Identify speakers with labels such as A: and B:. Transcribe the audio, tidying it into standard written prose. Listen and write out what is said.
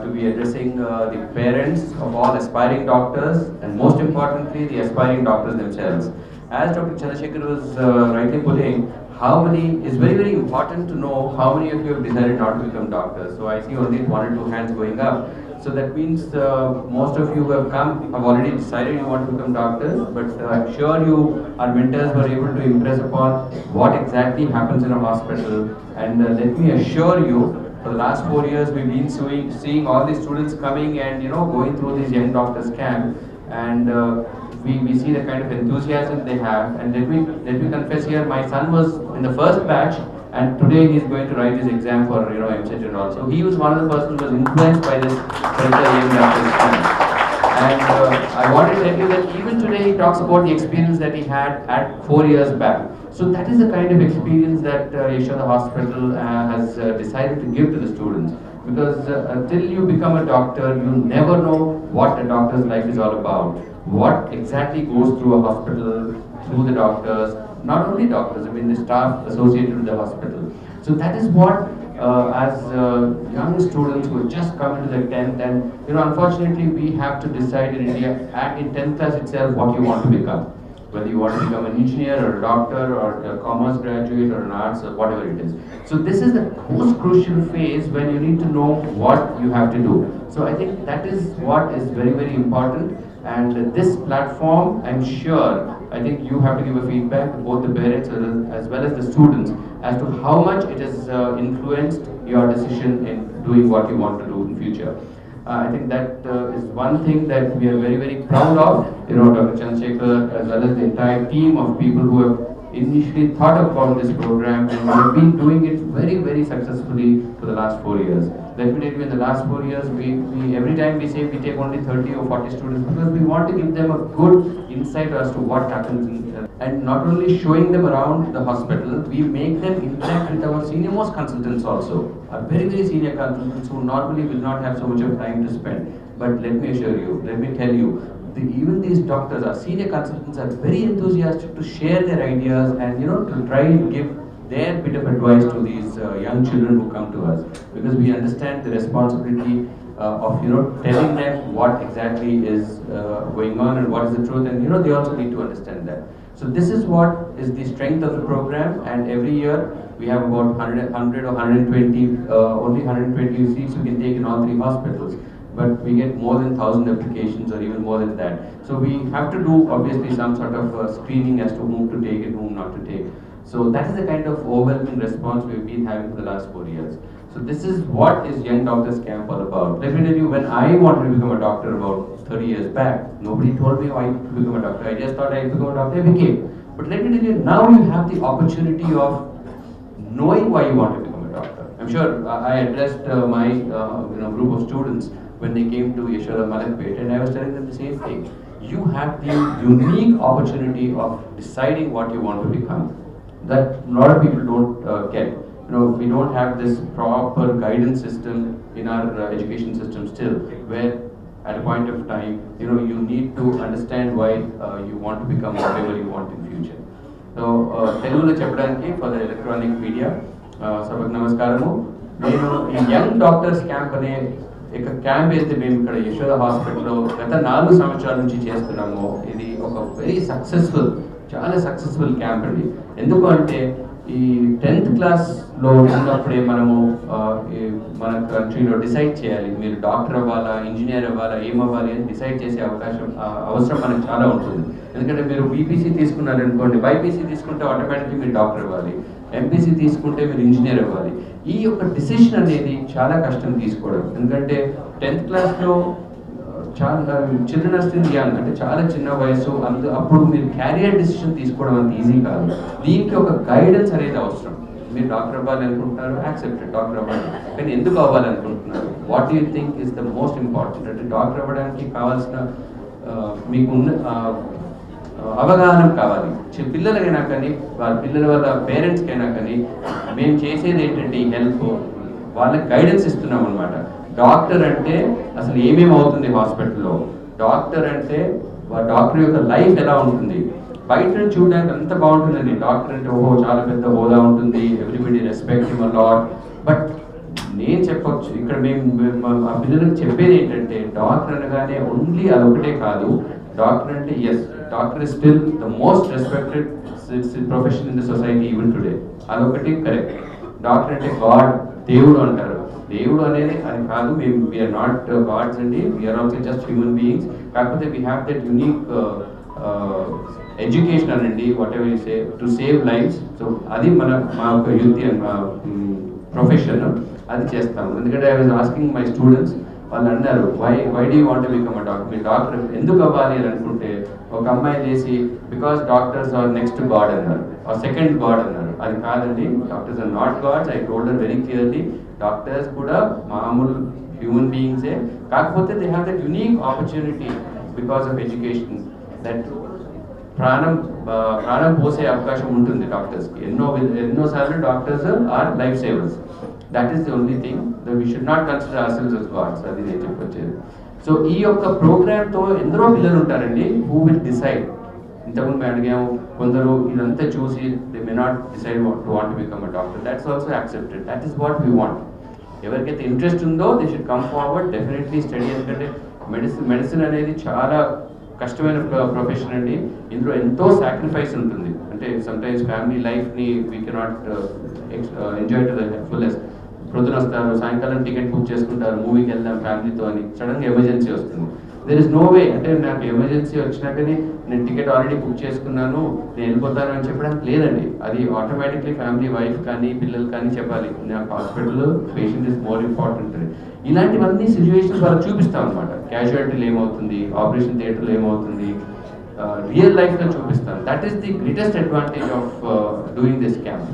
A: to be addressing the parents of all aspiring doctors and most importantly the aspiring doctors themselves. As Dr. Chandrasekhar was rightly putting, how many is very important to know how many of you have decided not to become doctors. So I see only one or two hands going up. So that means most of you who have come have already decided you want to become doctors, but I'm sure you, our mentors, were able to impress upon what exactly happens in a hospital. And let me assure you, for the last 4 years, we've been seeing all these students coming and going through this young doctors camp, and we see the kind of enthusiasm they have. And let me confess here, my son was in the first batch, and today he's going to write his exam for MCET and all. So he was one of the persons who was influenced by this particular young doctors camp. And I want to tell you that even today he talks about the experience that he had at 4 years back. So that is the kind of experience that Yashoda Hospital has decided to give to the students. Because until you become a doctor, you never know what a doctor's life is all about. What exactly goes through a hospital, through the doctors, not only doctors, I mean the staff associated with the hospital. So that is what as young students who have just come into the 10th, and unfortunately we have to decide in India in 10th class itself what you want to become. Whether you want to become an engineer or a doctor or a commerce graduate or an arts or whatever it is. So this is the most crucial phase when you need to know what you have to do. So I think that is what is very important. And this platform, I'm sure, I think you have to give a feedback to both the parents as well as the students as to how much it has influenced your decision in doing what you want to do in future. I think that is one thing that we are very proud of. Dr. Chandrasekhar as well as the entire team of people who have initially thought about this program, and we have been doing it very successfully for the last 4 years. Let me tell you, in the last 4 years, we every time we say we take only 30 or 40 students because we want to give them a good insight as to what happens and not only showing them around the hospital, we make them interact with our senior most consultants also. Our very senior consultants who normally will not have so much of time to spend. But let me assure you, let me tell you, even these doctors, our senior consultants, are very enthusiastic to share their ideas and to try and give their bit of advice to these young children who come to us, because we understand the responsibility of telling them what exactly is going on and what is the truth, and they also need to understand that. So this is what is the strength of the program, and every year we have about 100 or 120, only 120 seats we can take in all 3 hospitals. But we get more than 1,000 applications or even more than that. So we have to do obviously some sort of screening as to whom to take and whom not to take. So that is the kind of overwhelming response we've been having for the last 4 years. So this is what is Young Doctors Camp all about. Let me tell you, when I wanted to become a doctor about 30 years back, nobody told me why to become a doctor. I just thought I'd become a doctor, I became. But let me tell you, now you have the opportunity of knowing why you want to become a doctor. I'm sure I addressed my group of students when they came to Yashoda Malakpet, and I was telling them the same thing. You have the unique opportunity of deciding what you want to become. That a lot of people don't get. We don't have this proper guidance system in our education system still, where at a point of time, you need to understand why you want to become whatever you want in future. So, Telugulo cheppadaniki for the electronic media, sabak namaskaramu. Nenu ee Young Doctors Camp ane camp అయితే మేము ఇక్కడ యశోద హాస్పిటల్లో గత 4 సంవత్సరాల నుంచి చేస్తున్నాము. ఇది ఒక వెరీ సక్సెస్ఫుల్, చాలా సక్సెస్ఫుల్ క్యాంప్ అండి. ఎందుకు అంటే ఈ 10th క్లాస్లో ఉన్నప్పుడే మనము మన కంట్రీలో డిసైడ్ చేయాలి, మీరు డాక్టర్ అవ్వాలా, ఇంజనీర్ అవ్వాలా, ఏమవ్వాలి అని డిసైడ్ చేసే అవసరం మనకు చాలా ఉంటుంది. ఎందుకంటే మీరు బీపీసీ తీసుకున్నారనుకోండి, బైపీసీ తీసుకుంటే ఆటోమేటిక్గా మీరు డాక్టర్ అవ్వాలి, ఎంపీసీ తీసుకుంటే మీరు ఇంజనీర్ అవ్వాలి. ఈ యొక్క డిసిషన్ అనేది చాలా కష్టం తీసుకోవడం. ఎందుకంటే 10th క్లాస్లో చాలా చిల్డ్రన్ ఆర్ స్టిల్ యంగ్, అంటే చాలా చిన్న వయసు, అప్పుడు మీరు క్యారియర్ డిసిషన్ తీసుకోవడం అంత ఈజీ కాదు. దీనికి ఒక గైడెన్స్ అనేది అవసరం. మీరు డాక్టర్ అవ్వాలి అనుకుంటున్నారు, యాక్సెప్టెడ్, డాక్టర్ అవ్వాలి. కానీ ఎందుకు అవ్వాలనుకుంటున్నారు? What you think is the most important? అంటే డాక్టర్ అవ్వడానికి కావాల్సిన మీకు అవగాహన కావాలి. పిల్లలకైనా కానీ, వాళ్ళ పిల్లల వల్ల పేరెంట్స్కైనా కానీ మేము చేసేది ఏంటంటే ఈ హెల్ప్, వాళ్ళకి గైడెన్స్ ఇస్తున్నాం అనమాట. డాక్టర్ అంటే అసలు ఏమేమి అవుతుంది హాస్పిటల్లో, డాక్టర్ అంటే డాక్టర్ యొక్క లైఫ్ ఎలా ఉంటుంది. బయట నుంచి చూడడానికి అంత బాగుంటుందండి. డాక్టర్ అంటే ఓహో చాలా పెద్ద హోదా ఉంటుంది, everybody respect him a lot. But నేను చెప్పొచ్చు ఇక్కడ ఆ పిల్లలకు చెప్పేది ఏంటంటే డాక్టర్ అనగానే ఓన్లీ అదొకటే కాదు. డాక్టర్ అంటే yes, doctor is still the most respected profession in the society even today. అదొకటి కరెక్ట్. డాక్టర్ అంటే గాడ్, దేవుడు అంటారు. దేవుడు అనేది అది కాదు, మేము వీఆర్ నాట్ గాడ్స్ అండి, we are also just human beings. కాకపోతే we have that unique education అనండి, whatever you say, to save lives. So అది మా యొక్క యూత్ ప్రొఫెషన్, అది చేస్తాము. ఎందుకంటే I was asking my students, వాళ్ళు అన్నారు why do you want become a doctor, మీరు డాక్టర్ ఎందుకు అవ్వాలి అని అనుకుంటే ఒక అమ్మాయి చేసి because doctors are next god అన్నారు, ఆర్ సెకండ్ గాడ్ అన్నారు. అది కాదండి, doctors are not gods. I told them very clearly, doctors కూడా మామూలు హ్యూమన్ బీయింగ్సే. కాకపోతే they have that unique opportunity because of education, that ప్రాణం పోసే అవకాశం ఉంటుంది డాక్టర్స్కి. ఎన్నోసార్లు doctors are life savers. That is the only thing, we should not consider hour as gods. అది నేను చెప్పొచ్చేది. సో ఈ యొక్క ప్రోగ్రామ్తో ఎందరో పిల్లలు ఉంటారండి హూ విల్ డిసైడ్. ఇంతకుముందు మేము అడిగాము, కొందరు ఇదంతా చూసి they may not decide to want to become a doctor. That's also accepted. That is what we want. ఎవరికైతే ఇంట్రెస్ట్ ఉందో they should come forward, definitely study. ఎందుకంటే మెడిసిన్ అనేది చాలా కష్టమైన ప్రొఫెషన్ అండి. ఇందులో ఎంతో సాక్రిఫైస్ ఉంటుంది. అంటే సమ్టైమ్స్ ఫ్యామిలీ లైఫ్ని we cannot enjoy to the fullest. ప్రొద్దున వస్తారు, సాయంకాలం టికెట్ బుక్ చేసుకుంటారు, మూవీకి వెళ్దాం ఫ్యామిలీతో అని, సడన్గా ఎమర్జెన్సీ వస్తుంది. దెర్ ఇస్ నో వే, అంటే నాకు ఎమర్జెన్సీ వచ్చినాకనే నేను టికెట్ ఆల్రెడీ బుక్ చేసుకున్నాను, నేను వెళ్ళిపోతాను అని చెప్పడానికి లేదండి. అది ఆటోమేటిక్లీ ఫ్యామిలీ వైఫ్ కానీ పిల్లలు కానీ చెప్పాలి, నాకు హాస్పిటల్లో పేషెంట్ ఇస్ మోర్ ఇంపార్టెంట్. ఇలాంటివన్నీ సిచ్యువేషన్స్ వాళ్ళకి చూపిస్తాం అనమాట. క్యాజువాలిటీలు ఏమవుతుంది, ఆపరేషన్ థియేటర్లో ఏమవుతుంది, రియల్ లైఫ్లో చూపిస్తాం. That is the greatest advantage of doing this camp.